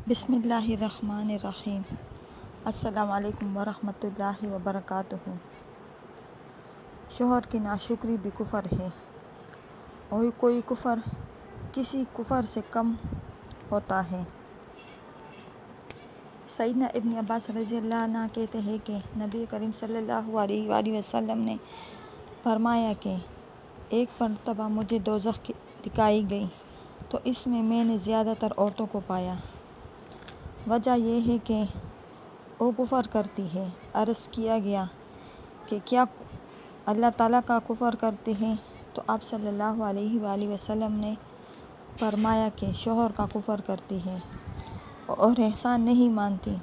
بسم اللہ الرحمن الرحیم۔ السلام علیکم ورحمۃ اللہ وبرکاتہ۔ شوہر کی ناشکری بھی کفر ہے، اور کوئی کفر کسی کفر سے کم ہوتا ہے۔ سیدنا ابن عباس رضی اللہ عنہ کہتے ہیں کہ نبی کریم صلی اللہ علیہ وآلہ وسلم نے فرمایا کہ ایک مرتبہ مجھے دوزخ دکھائی گئی تو اس میں نے زیادہ تر عورتوں کو پایا۔ وجہ یہ ہے کہ وہ کفر کرتی ہے۔ عرض کیا گیا کہ کیا اللہ تعالیٰ کا کفر کرتے ہیں؟ تو آپ صلی اللہ علیہ وآلہ وسلم نے فرمایا کہ شوہر کا کفر کرتی ہے اور احسان نہیں مانتی۔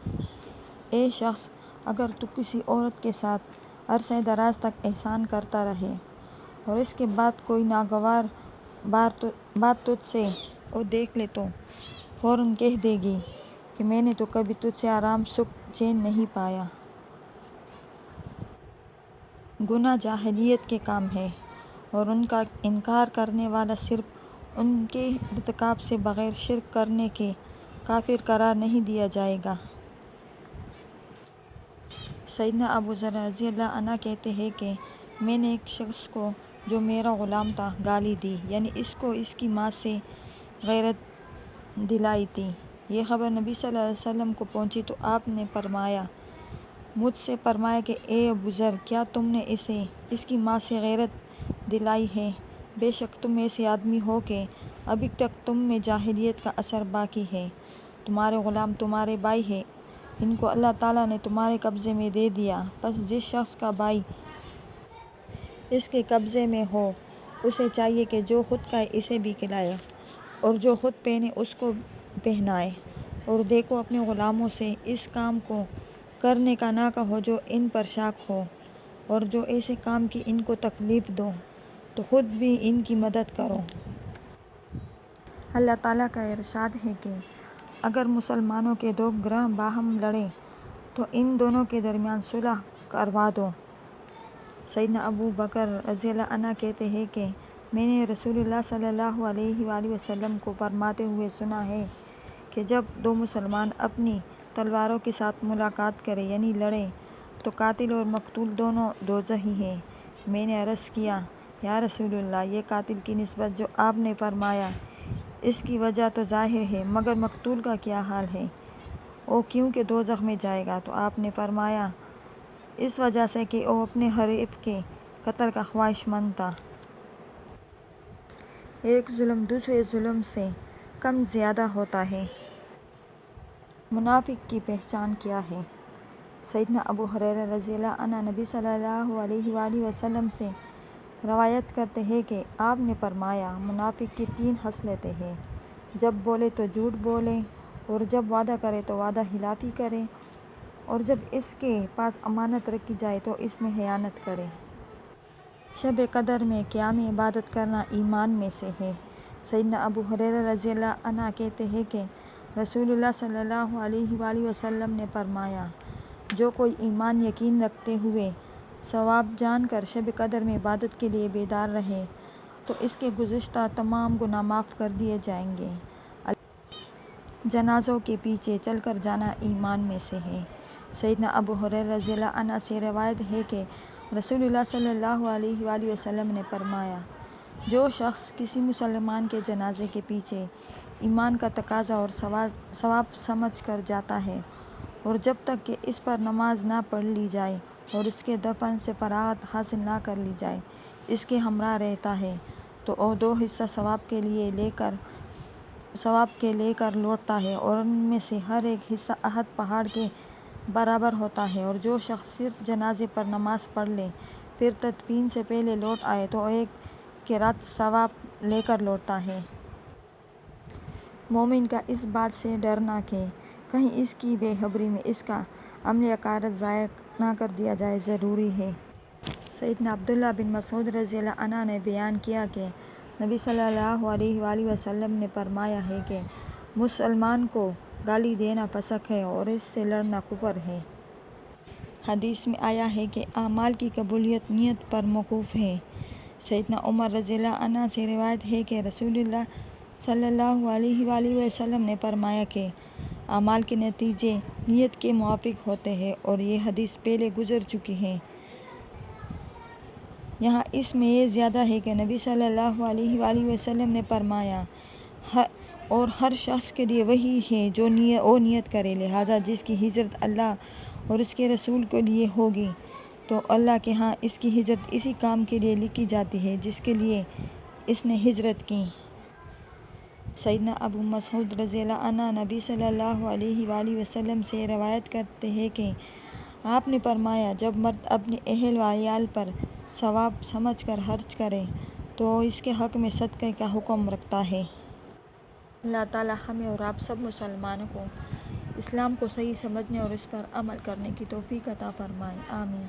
اے شخص، اگر تو کسی عورت کے ساتھ عرصہ دراز تک احسان کرتا رہے اور اس کے بعد کوئی ناگوار بات تجھ سے وہ دیکھ لے تو فوراً کہہ دے گی کہ میں نے تو کبھی تجھ سے آرام سکھ چین نہیں پایا۔ گناہ جاہلیت کے کام ہے اور ان کا انکار کرنے والا صرف ان کے ارتکاب سے بغیر شرک کرنے کے کافر قرار نہیں دیا جائے گا۔ سیدنا ابو ذر رضی اللہ عنہ کہتے ہیں کہ میں نے ایک شخص کو جو میرا غلام تھا گالی دی، یعنی اس کو اس کی ماں سے غیرت دلائی تھی۔ یہ خبر نبی صلی اللہ علیہ وسلم کو پہنچی تو آپ نے مجھ سے فرمایا کہ اے ابو ذر، کیا تم نے اسے اس کی ماں سے غیرت دلائی ہے؟ بے شک تم ایسے آدمی ہو کہ ابھی تک تم میں جاہلیت کا اثر باقی ہے۔ تمہارے غلام تمہارے بھائی ہیں، ان کو اللہ تعالیٰ نے تمہارے قبضے میں دے دیا، پس جس شخص کا بھائی اس کے قبضے میں ہو اسے چاہیے کہ جو خود کھائے اسے بھی کھلائے اور جو خود پہنے اس کو پہنائے، اور دیکھو اپنے غلاموں سے اس کام کو کرنے کا نہ کہو جو ان پر شاق ہو، اور جو ایسے کام کی ان کو تکلیف دو تو خود بھی ان کی مدد کرو۔ اللہ تعالیٰ کا ارشاد ہے کہ اگر مسلمانوں کے دو گروہ باہم لڑیں تو ان دونوں کے درمیان صلح کروا دو۔ سیدنا ابو بکر رضی اللہ عنہ کہتے ہیں کہ میں نے رسول اللہ صلی اللہ علیہ وآلہ وسلم کو فرماتے ہوئے سنا ہے کہ جب دو مسلمان اپنی تلواروں کے ساتھ ملاقات کریں یعنی لڑیں تو قاتل اور مقتول دونوں دوزخی ہیں۔ میں نے عرض کیا یا رسول اللہ، یہ قاتل کی نسبت جو آپ نے فرمایا اس کی وجہ تو ظاہر ہے، مگر مقتول کا کیا حال ہے؟ وہ کیوں کہ دوزخ میں جائے گا؟ تو آپ نے فرمایا اس وجہ سے کہ وہ اپنے حریف کے قتل کا خواہش مند تھا۔ ایک ظلم دوسرے ظلم سے کم زیادہ ہوتا ہے۔ منافق کی پہچان کیا ہے؟ سیدنا ابو ہریرہ رضی اللہ عنہ نبی صلی اللہ علیہ وآلہ وسلم سے روایت کرتے ہیں کہ آپ نے فرمایا منافق کی 3 خصلتیں ہیں: جب بولے تو جھوٹ بولے، اور جب وعدہ کرے تو وعدہ خلافی کرے، اور جب اس کے پاس امانت رکھی جائے تو اس میں خیانت کرے۔ شب قدر میں قیام عبادت کرنا ایمان میں سے ہے۔ سیدنا ابو ہریرہ رضی اللہ عنہ کہتے ہیں کہ رسول اللہ صلی اللہ علیہ وآلہ وسلم نے فرمایا جو کوئی ایمان یقین رکھتے ہوئے ثواب جان کر شب قدر میں عبادت کے لیے بیدار رہے تو اس کے گزشتہ تمام گناہ معاف کر دیے جائیں گے۔ جنازوں کے پیچھے چل کر جانا ایمان میں سے ہے۔ سیدنا ابو ہریرہ رضی اللہ عنہ سے روایت ہے کہ رسول اللہ صلی اللہ علیہ وآلہ وسلم نے فرمایا جو شخص کسی مسلمان کے جنازے کے پیچھے ایمان کا تقاضا اور ثواب سمجھ کر جاتا ہے اور جب تک کہ اس پر نماز نہ پڑھ لی جائے اور اس کے دفن سے فراغت حاصل نہ کر لی جائے اس کے ہمراہ رہتا ہے تو وہ 2 حصہ ثواب کے لے کر لوٹتا ہے، اور ان میں سے ہر ایک حصہ احد پہاڑ کے برابر ہوتا ہے، اور جو شخص صرف جنازے پر نماز پڑھ لے پھر تدفین سے پہلے لوٹ آئے تو ایک قرات ثواب لے کر لوٹتا ہے۔ مومن کا اس بات سے ڈرنا کہ کہیں اس کی بے خبری میں اس کا عمل اخرت ضائع نہ کر دیا جائے ضروری ہے۔ سیدنا عبداللہ بن مسعود رضی اللہ عنہ نے بیان کیا کہ نبی صلی اللہ علیہ وآلہ وسلم نے فرمایا ہے کہ مسلمان کو گالی دینا فسق ہے اور اس سے لڑنا کفر ہے۔ حدیث میں آیا ہے کہ اعمال کی قبولیت نیت پر موقوف ہے۔ سیدنا عمر رضی اللہ عنہ سے روایت ہے کہ رسول اللہ صلی اللہ علیہ وآلہ وسلم نے فرمایا کہ اعمال کے نتیجے نیت کے موافق ہوتے ہیں، اور یہ حدیث پہلے گزر چکی ہے۔ یہاں اس میں یہ زیادہ ہے کہ نبی صلی اللہ علیہ وآلہ وسلم نے فرمایا، اور ہر شخص کے لیے وہی ہے جو نیت کرے، لہٰذا جس کی ہجرت اللہ اور اس کے رسول کے لیے ہوگی تو اللہ کے ہاں اس کی ہجرت اسی کام کے لیے لکھی جاتی ہے جس کے لیے اس نے ہجرت کی۔ سیدنا ابو مسعود رضی اللہ عنہ نبی صلی اللہ علیہ وآلہ وسلم سے روایت کرتے ہیں کہ آپ نے فرمایا، جب مرد اپنے اہل و عیال پر ثواب سمجھ کر خرچ کرے تو اس کے حق میں صدقے کا حکم رکھتا ہے۔ اللہ تعالیٰ ہمیں اور آپ سب مسلمانوں کو اسلام کو صحیح سمجھنے اور اس پر عمل کرنے کی توفیق عطا فرمائے، آمین۔